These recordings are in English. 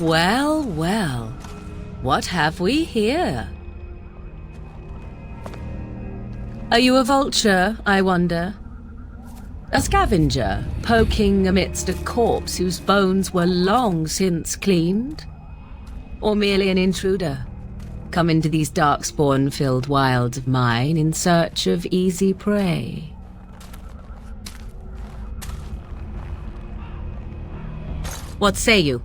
Well, well. What have we here? Are you a vulture, I wonder? A scavenger, poking amidst a corpse whose bones were long since cleaned? Or merely an intruder, come into these darkspawn-filled wilds of mine in search of easy prey? What say you,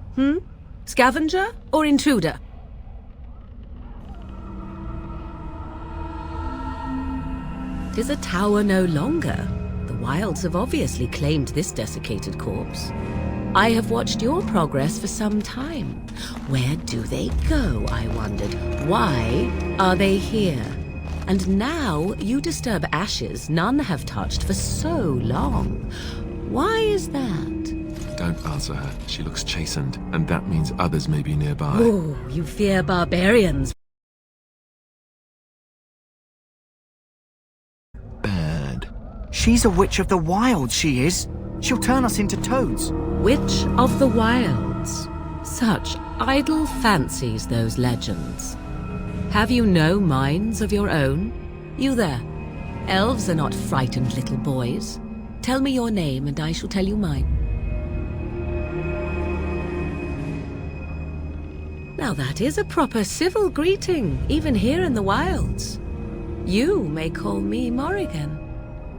Scavenger or intruder? Tis a tower no longer. The wilds have obviously claimed this desiccated corpse. I have watched your progress for some time. Where do they go, I wondered? Why are they here? And now you disturb ashes none have touched for so long. Why is that? Don't answer her. She looks chastened, and that means others may be nearby. Oh, you fear barbarians. Bad. She's a witch of the wild, she is. She'll turn us into toads. Witch of the wilds. Such idle fancies, those legends. Have you no minds of your own? You there. Elves are not frightened little boys. Tell me your name and I shall tell you mine. Now that is a proper civil greeting, even here in the wilds. You may call me Morrigan.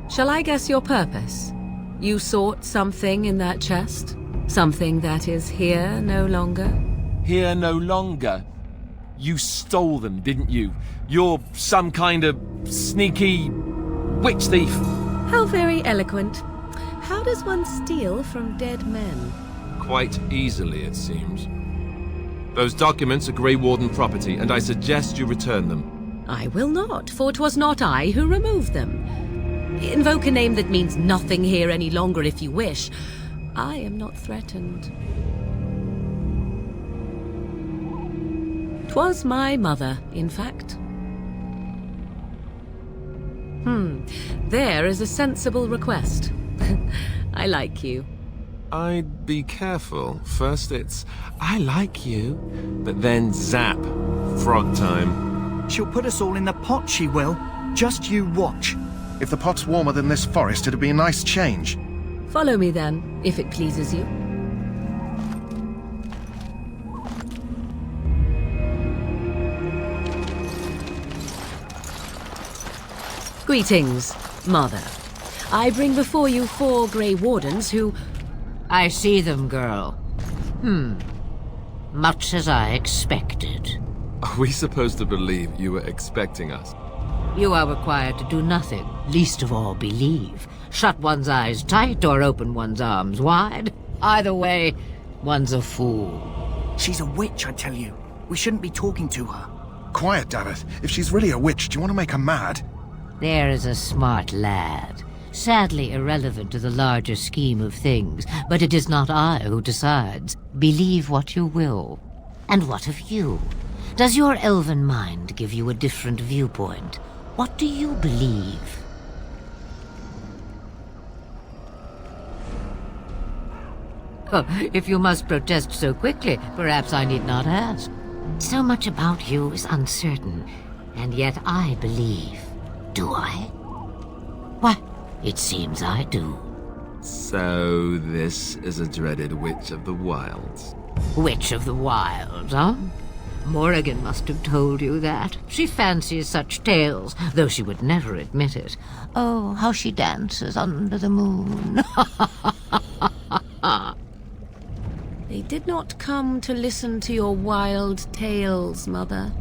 Shall I guess your purpose? You sought something in that chest? Something that is here no longer? Here no longer? You stole them, didn't you? You're some kind of sneaky witch thief. How very eloquent. How does one steal from dead men? Quite easily, it seems. Those documents are Grey Warden property, and I suggest you return them. I will not, for 'twas not I who removed them. Invoke a name that means nothing here any longer if you wish. I am not threatened. 'Twas my mother, in fact. There is a sensible request. I like you. I'd be careful. First it's, I like you, but then zap. Frog time. She'll put us all in the pot, she will. Just you watch. If the pot's warmer than this forest, it'd be a nice change. Follow me then, if it pleases you. Greetings, Mother. I bring before you 4 Grey Wardens who... I see them, girl. Much as I expected. Are we supposed to believe you were expecting us? You are required to do nothing, least of all believe. Shut one's eyes tight or open one's arms wide. Either way, one's a fool. She's a witch, I tell you. We shouldn't be talking to her. Quiet, dammit. If she's really a witch, do you want to make her mad? There is a smart lad. Sadly irrelevant to the larger scheme of things, but it is not I who decides. Believe what you will. And what of you? Does your elven mind give you a different viewpoint? What do you believe? Oh, if you must protest so quickly, perhaps I need not ask. So much about you is uncertain, and yet I believe. Do I? Why, it seems I do. So this is a dreaded witch of the wilds. Witch of the wilds, huh? Morrigan must have told you that. She fancies such tales, though she would never admit it. Oh, how she dances under the moon. They did not come to listen to your wild tales, Mother.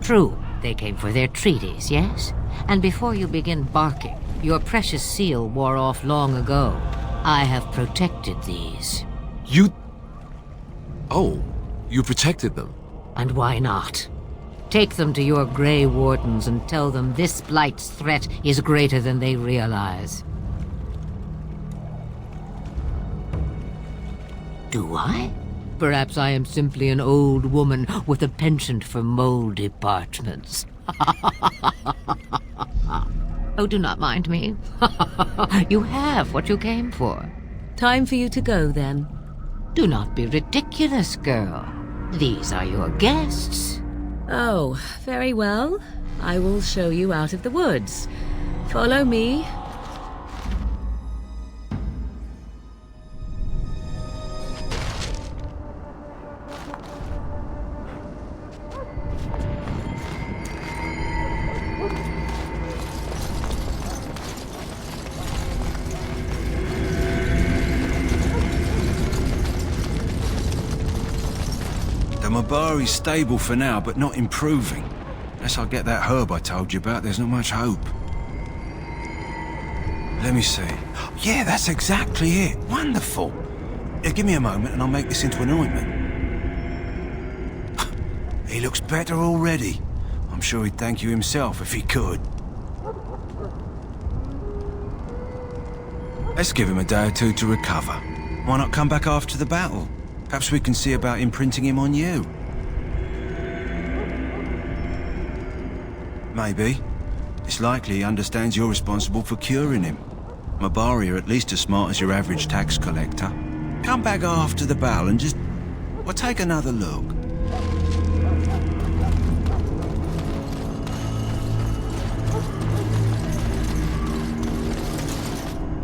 True, they came for their treaties, yes? And before you begin barking, your precious seal wore off long ago. I have protected these. You... Oh, you protected them? And why not? Take them to your Grey Wardens and tell them this blight's threat is greater than they realize. Do I? Perhaps I am simply an old woman with a penchant for moldy parchments. Oh, do not mind me. You have what you came for. Time for you to go, then. Do not be ridiculous, girl. These are your guests. Oh, very well. I will show you out of the woods. Follow me. The Mabari's stable for now, but not improving. Unless I get that herb I told you about, there's not much hope. Let me see. Yeah, that's exactly it. Wonderful. Yeah, give me a moment and I'll make this into an ointment. He looks better already. I'm sure he'd thank you himself if he could. Let's give him a day or two to recover. Why not come back after the battle? Perhaps we can see about imprinting him on you. Maybe. It's likely he understands you're responsible for curing him. Mabari are at least as smart as your average tax collector. Come back after the battle and just... well, take another look.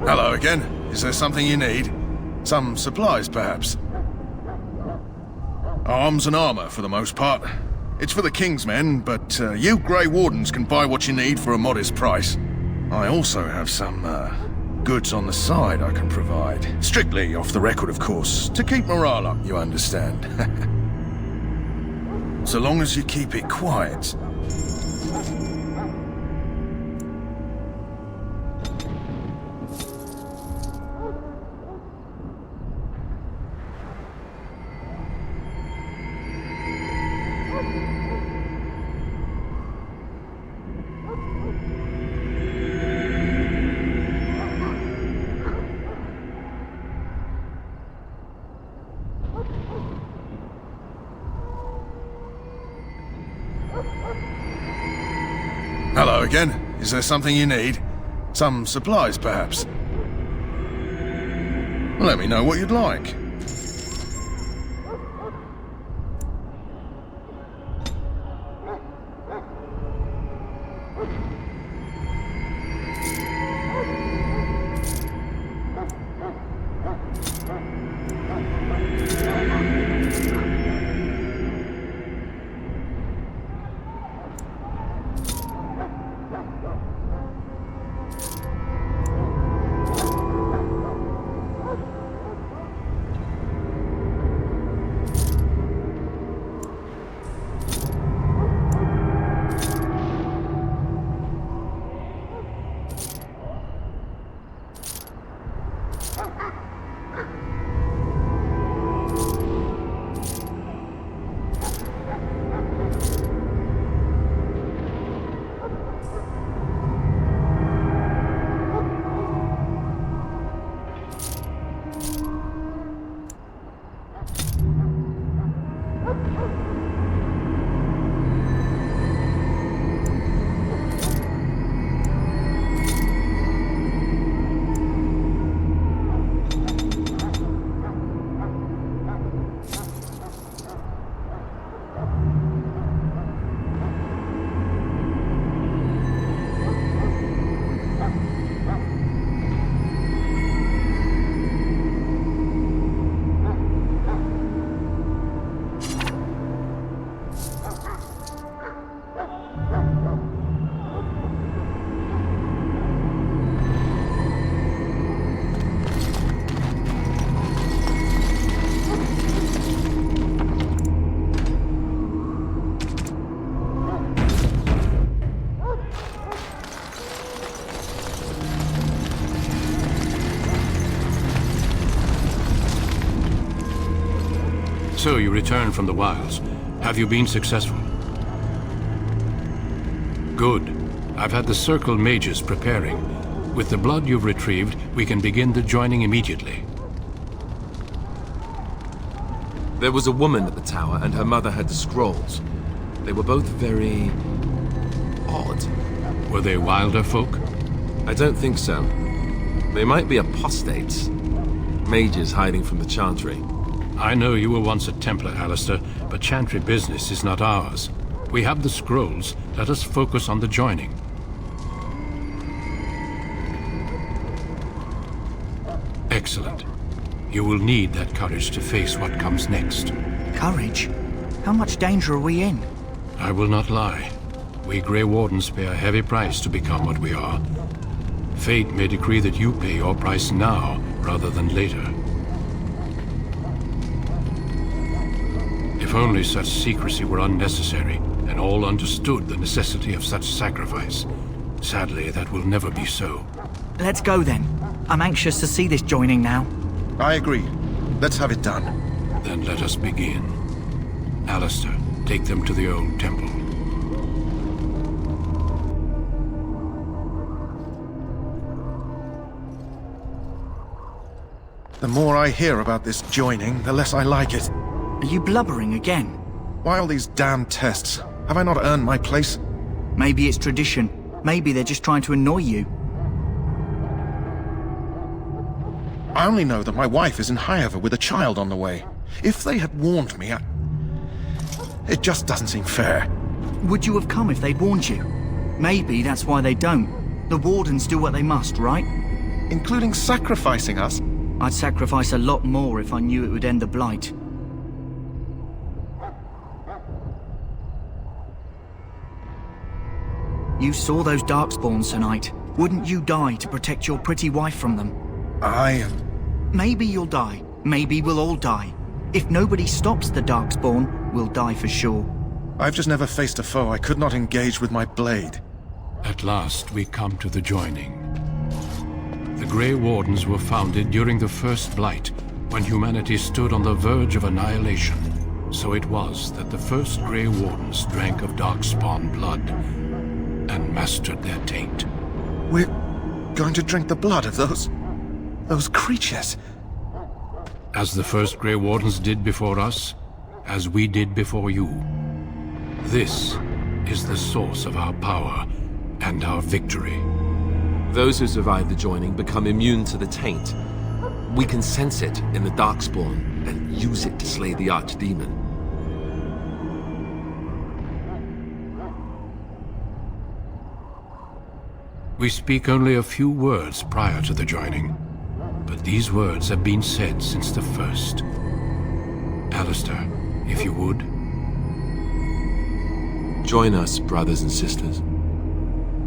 Hello again. Is there something you need? Some supplies, perhaps? Arms and armor, for the most part. It's for the King's men, but you Grey Wardens can buy what you need for a modest price. I also have some goods on the side I can provide. Strictly off the record, of course, to keep morale up, you understand. So long as you keep it quiet. Hello again. Is there something you need? Some supplies, perhaps? Let me know what you'd like. So you returned from the wilds. Have you been successful? Good. I've had the Circle mages preparing. With the blood you've retrieved, we can begin the joining immediately. There was a woman at the tower, and her mother had the scrolls. They were both very... odd. Were they wilder folk? I don't think so. They might be apostates. Mages hiding from the Chantry. I know you were once a Templar, Alistair, but Chantry business is not ours. We have the scrolls. Let us focus on the joining. Excellent. You will need that courage to face what comes next. Courage? How much danger are we in? I will not lie. We Grey Wardens pay a heavy price to become what we are. Fate may decree that you pay your price now, rather than later. If only such secrecy were unnecessary, and all understood the necessity of such sacrifice. Sadly, that will never be so. Let's go then. I'm anxious to see this joining now. I agree. Let's have it done. Then let us begin. Alistair, take them to the old temple. The more I hear about this joining, the less I like it. Are you blubbering again? Why all these damn tests? Have I not earned my place? Maybe it's tradition. Maybe they're just trying to annoy you. I only know that my wife is in Highever with a child on the way. If they had warned me, it just doesn't seem fair. Would you have come if they'd warned you? Maybe that's why they don't. The Wardens do what they must, right? Including sacrificing us? I'd sacrifice a lot more if I knew it would end the Blight. You saw those Darkspawns tonight. Wouldn't you die to protect your pretty wife from them? Maybe you'll die. Maybe we'll all die. If nobody stops the Darkspawn, we'll die for sure. I've just never faced a foe I could not engage with my blade. At last, we come to the joining. The Grey Wardens were founded during the First Blight, when humanity stood on the verge of annihilation. So it was that the first Grey Wardens drank of Darkspawn blood and mastered their taint. We're going to drink the blood of those creatures. As the first Grey Wardens did before us, as we did before you. This is the source of our power and our victory. Those who survive the joining become immune to the taint. We can sense it in the Darkspawn and use it to slay the Archdemon. We speak only a few words prior to the joining, but these words have been said since the first. Alistair, if you would. Join us, brothers and sisters.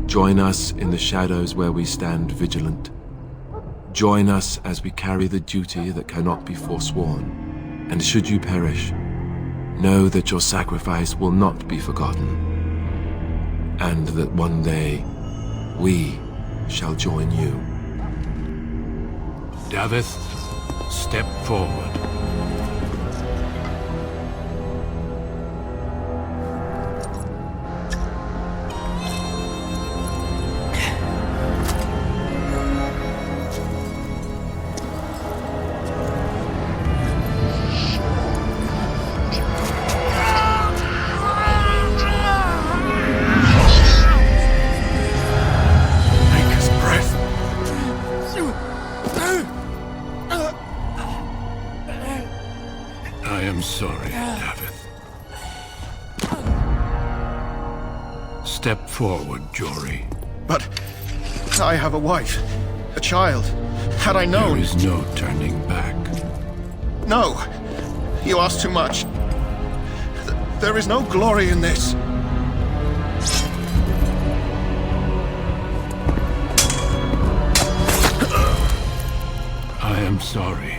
Join us in the shadows where we stand vigilant. Join us as we carry the duty that cannot be forsworn. And should you perish, know that your sacrifice will not be forgotten. And that one day, we shall join you. Davith, step forward. Step forward, Jory. But I have a wife, a child. Had I known... There is no turning back. No! You ask too much. There is no glory in this. I am sorry.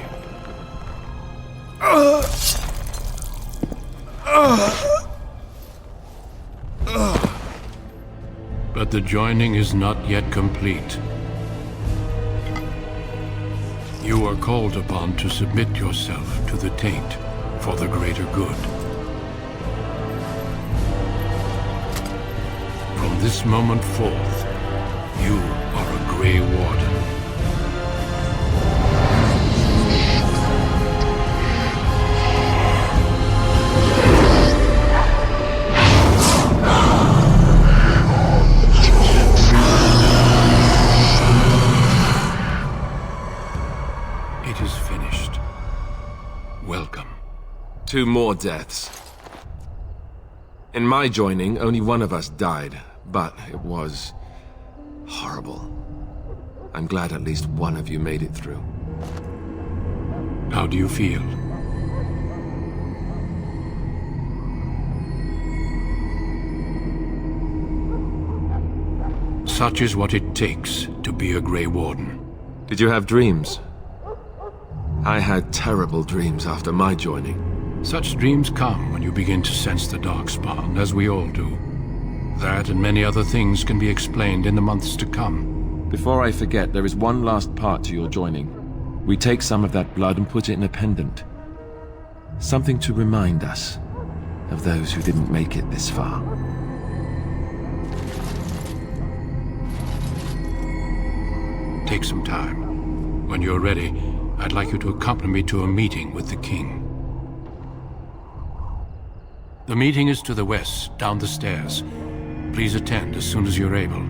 But the joining is not yet complete. You are called upon to submit yourself to the taint for the greater good. From this moment forth, you are a Grey Warden. welcome. 2 more deaths. In my joining, only one of us died, but it was horrible. I'm glad at least one of you made it through. How do you feel? Such is what it takes to be a Grey Warden. Did you have dreams? I had terrible dreams after my joining. Such dreams come when you begin to sense the Darkspawn, as we all do. That and many other things can be explained in the months to come. Before I forget, there is one last part to your joining. We take some of that blood and put it in a pendant. Something to remind us of those who didn't make it this far. Take some time. When you're ready, I'd like you to accompany me to a meeting with the king. The meeting is to the west, down the stairs. Please attend as soon as you're able.